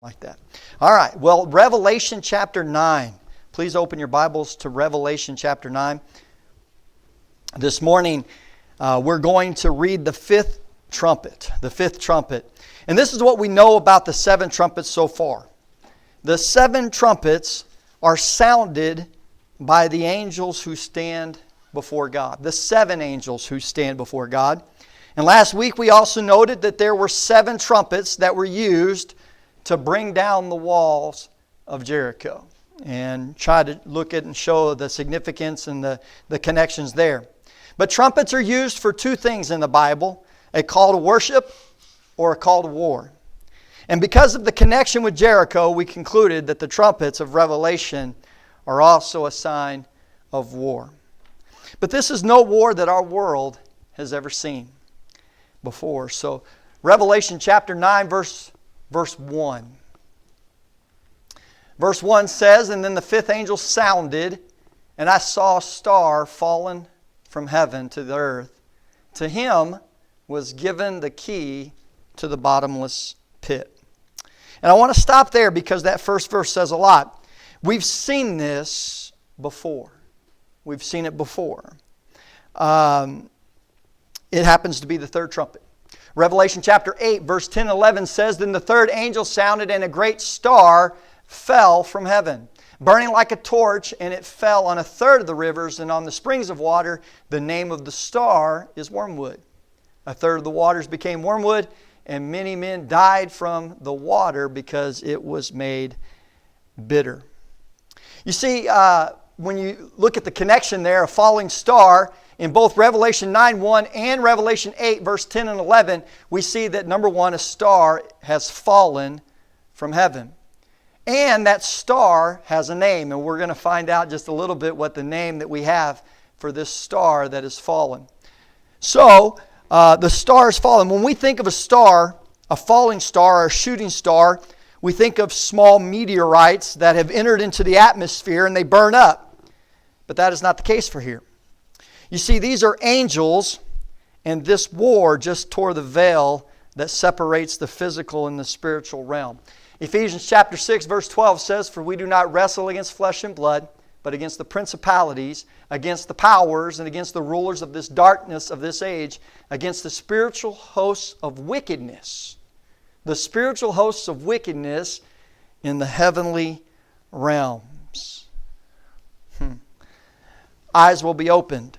Like that. All right. Well, Revelation chapter 9. Please open your Bibles to Revelation chapter 9. This morning, we're going to read the fifth trumpet. The fifth trumpet. And this is what we know about the seven trumpets so far. The seven trumpets are sounded by the angels who stand before God. The seven angels who stand before God. And last week we also noted that there were seven trumpets that were used to bring down the walls of Jericho, and try to look at and show the significance and the connections there. But trumpets are used for two things in the Bible: a call to worship or a call to war. And because of the connection with Jericho, we concluded that the trumpets of Revelation are also a sign of war. But this is no war that our world has ever seen before. So Revelation chapter 9 verse 1. Verse 1 says, "And then the fifth angel sounded, and I saw a star fallen from heaven to the earth. To him was given the key to the bottomless pit." And I want to stop there because that first verse says a lot. We've seen this before. We've seen it before. It happens to be the third trumpet. Revelation chapter 8, verse 10 and 11 says, "Then the third angel sounded, and a great star fell from heaven, burning like a torch, and it fell on a third of the rivers and on the springs of water. The name of the star is wormwood. A third of the waters became wormwood, and many men died from the water because it was made bitter." You see, when you look at the connection there, a falling star, in both Revelation 9:1 and Revelation 8, verse 10 and 11, we see that, number one, a star has fallen from heaven. And that star has a name, and we're going to find out just a little bit what the name that we have for this star that has fallen. So, the star has fallen. When we think of a star, a falling star or a shooting star, we think of small meteorites that have entered into the atmosphere and they burn up. But that is not the case for here. You see, these are angels, and this war just tore the veil that separates the physical and the spiritual realm. Ephesians chapter 6, verse 12 says, "For we do not wrestle against flesh and blood, but against the principalities, against the powers, and against the rulers of this darkness of this age, against the spiritual hosts of wickedness." The spiritual hosts of wickedness in the heavenly realms. Eyes will be opened.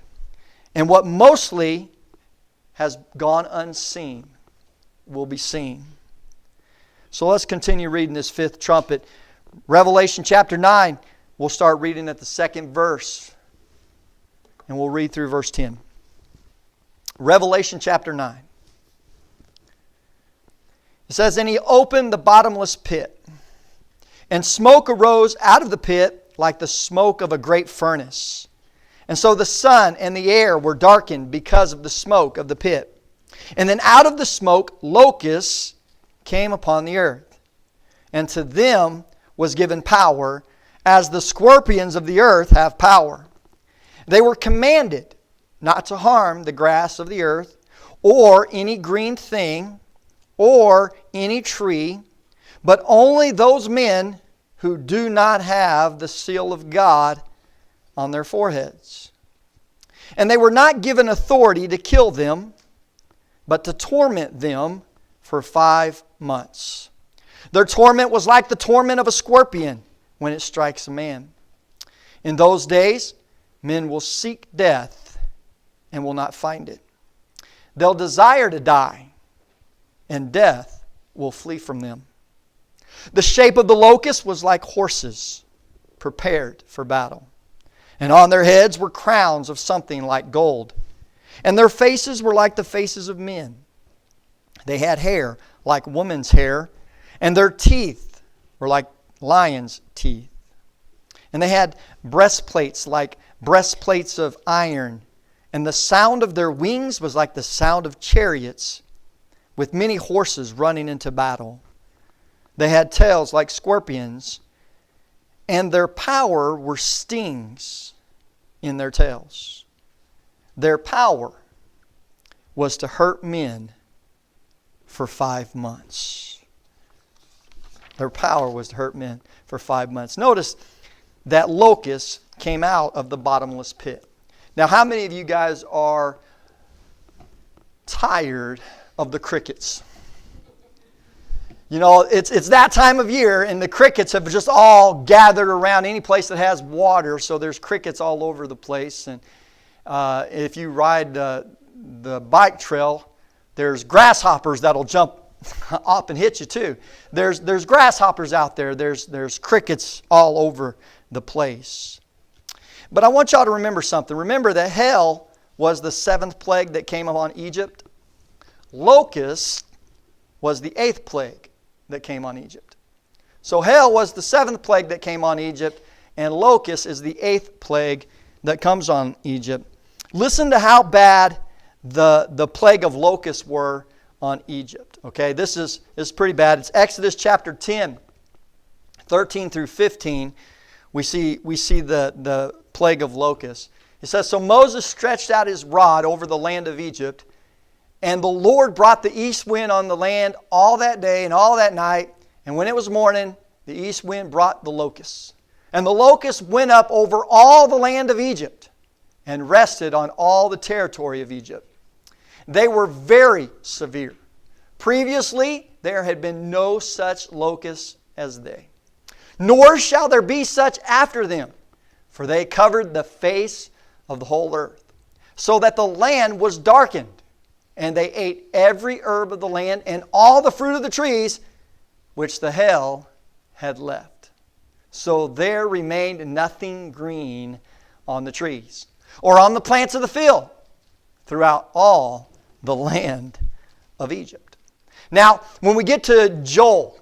And what mostly has gone unseen will be seen. So let's continue reading this fifth trumpet. Revelation chapter 9, we'll start reading at the second verse. And we'll read through verse 10. Revelation chapter 9. It says, "And he opened the bottomless pit, and smoke arose out of the pit like the smoke of a great furnace. And so the sun and the air were darkened because of the smoke of the pit. And then out of the smoke locusts came upon the earth. And to them was given power, as the scorpions of the earth have power. They were commanded not to harm the grass of the earth, or any green thing, or any tree, but only those men who do not have the seal of God on their foreheads. And they were not given authority to kill them, but to torment them for 5 months. Their torment was like the torment of a scorpion when it strikes a man. In those days, men will seek death and will not find it. They'll desire to die, and death will flee from them. The shape of the locust was like horses prepared for battle. And on their heads were crowns of something like gold. And their faces were like the faces of men. They had hair like women's hair, and their teeth were like lions' teeth. And they had breastplates like breastplates of iron. And the sound of their wings was like the sound of chariots, with many horses running into battle. They had tails like scorpions, and their power were stings in their tails. Their power was to hurt men for 5 months. Their power was to hurt men for 5 months. Notice that locusts came out of the bottomless pit. Now, how many of you guys are tired of the crickets? You know, it's that time of year, and the crickets have just all gathered around any place that has water, so there's crickets all over the place. And if you ride the bike trail, there's grasshoppers that'll jump up and hit you too. There's grasshoppers out there. There's crickets all over the place. But I want y'all to remember something. Remember that hell was the 7th plague that came upon Egypt. Locust was the 8th plague that came on Egypt. So hell was the 7th plague that came on Egypt, and locust is the 8th plague that comes on Egypt. Listen to how bad the plague of locusts were on Egypt. Okay, this is pretty bad. It's Exodus chapter 10, 13 through 15. We see the plague of locusts. It says, "So Moses stretched out his rod over the land of Egypt, and the Lord brought the east wind on the land all that day and all that night. And when it was morning, the east wind brought the locusts. And the locusts went up over all the land of Egypt and rested on all the territory of Egypt. They were very severe. Previously, there had been no such locusts as they. Nor shall there be such after them, for they covered the face of the whole earth, so that the land was darkened. And they ate every herb of the land and all the fruit of the trees which the hail had left. So there remained nothing green on the trees or on the plants of the field throughout all the land of Egypt." Now, when we get to Joel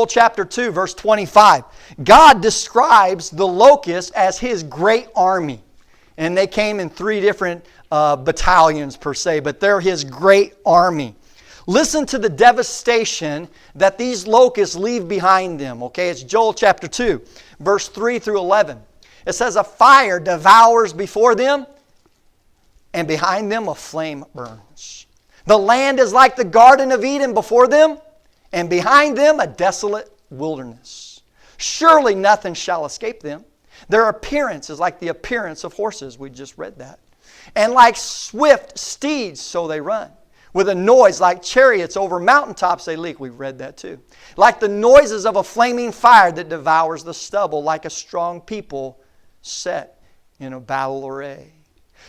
chapter 2, verse 25, God describes the locusts as His great army. And they came in 3 different battalions per se, but they're His great army. Listen to the devastation that these locusts leave behind them. Okay, it's Joel chapter 2, verse 3 through 11. It says, "A fire devours before them, and behind them a flame burns. The land is like the Garden of Eden before them, and behind them a desolate wilderness. Surely nothing shall escape them. Their appearance is like the appearance of horses." We just read that. "And like swift steeds, so they run. With a noise like chariots over mountaintops they leap." We've read that too. "Like the noises of a flaming fire that devours the stubble, like a strong people set in a battle array.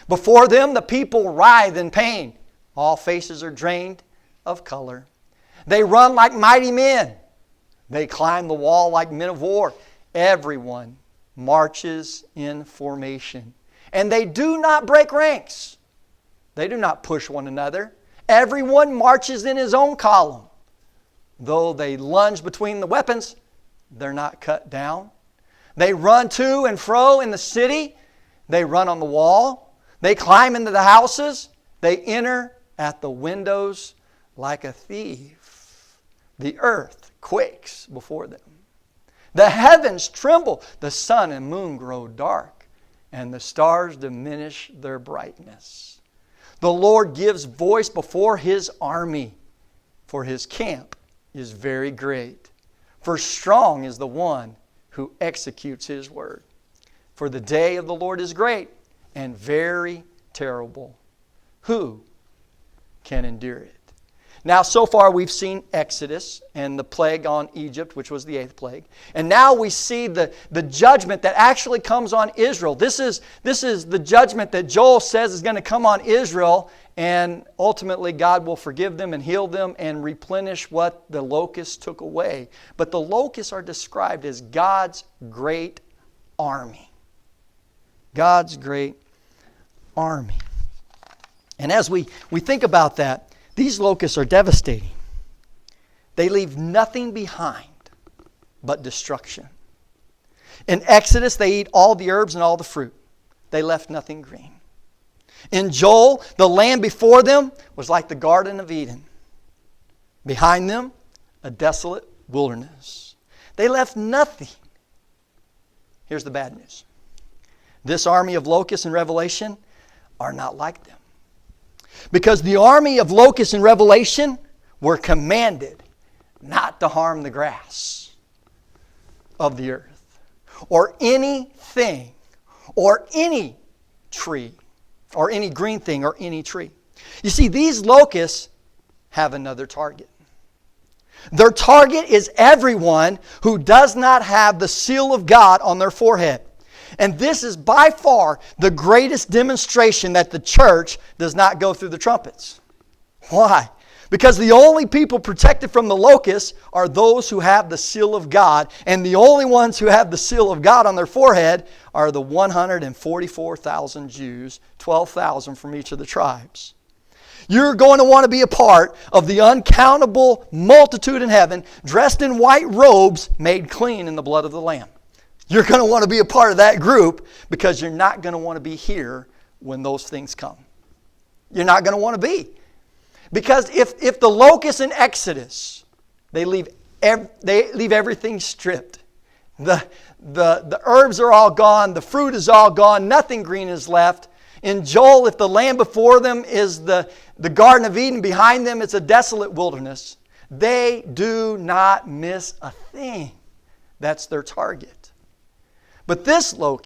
Before them the people writhe in pain. All faces are drained of color. They run like mighty men. They climb the wall like men of war. Everyone marches in formation. And they do not break ranks. They do not push one another. Everyone marches in his own column. Though they lunge between the weapons, they're not cut down. They run to and fro in the city. They run on the wall. They climb into the houses. They enter at the windows like a thief. The earth quakes before them. The heavens tremble. The sun and moon grow dark, and the stars diminish their brightness. The Lord gives voice before His army, for His camp is very great. For strong is the one who executes His word. For the day of the Lord is great and very terrible. Who can endure it? Now, so far we've seen Exodus and the plague on Egypt, which was the 8th plague. And now we see the judgment that actually comes on Israel. This is the judgment that Joel says is going to come on Israel, and ultimately God will forgive them and heal them and replenish what the locusts took away. But the locusts are described as God's great army. God's great army. And as we think about that, these locusts are devastating. They leave nothing behind but destruction. In Exodus, they eat all the herbs and all the fruit. They left nothing green. In Joel, the land before them was like the Garden of Eden. Behind them, a desolate wilderness. They left nothing. Here's the bad news. This army of locusts in Revelation are not like them. Because the army of locusts in Revelation were commanded not to harm the grass. of the earth, or anything, or any tree, or any green thing, or any tree. You see, these locusts have another target. Their target is everyone who does not have the seal of God on their forehead. And this is by far the greatest demonstration that the church does not go through the trumpets. Why? Because the only people protected from the locusts are those who have the seal of God. And the only ones who have the seal of God on their forehead are the 144,000 Jews, 12,000 from each of the tribes. You're going to want to be a part of the uncountable multitude in heaven, dressed in white robes, made clean in the blood of the Lamb. You're going to want to be a part of that group because you're not going to want to be here when those things come. You're not going to want to be. Because if the locusts in Exodus, they leave everything stripped. The herbs are all gone. The fruit is all gone. Nothing green is left. In Joel, if the land before them is the Garden of Eden, behind them it's a desolate wilderness. They do not miss a thing. That's their target. But this locust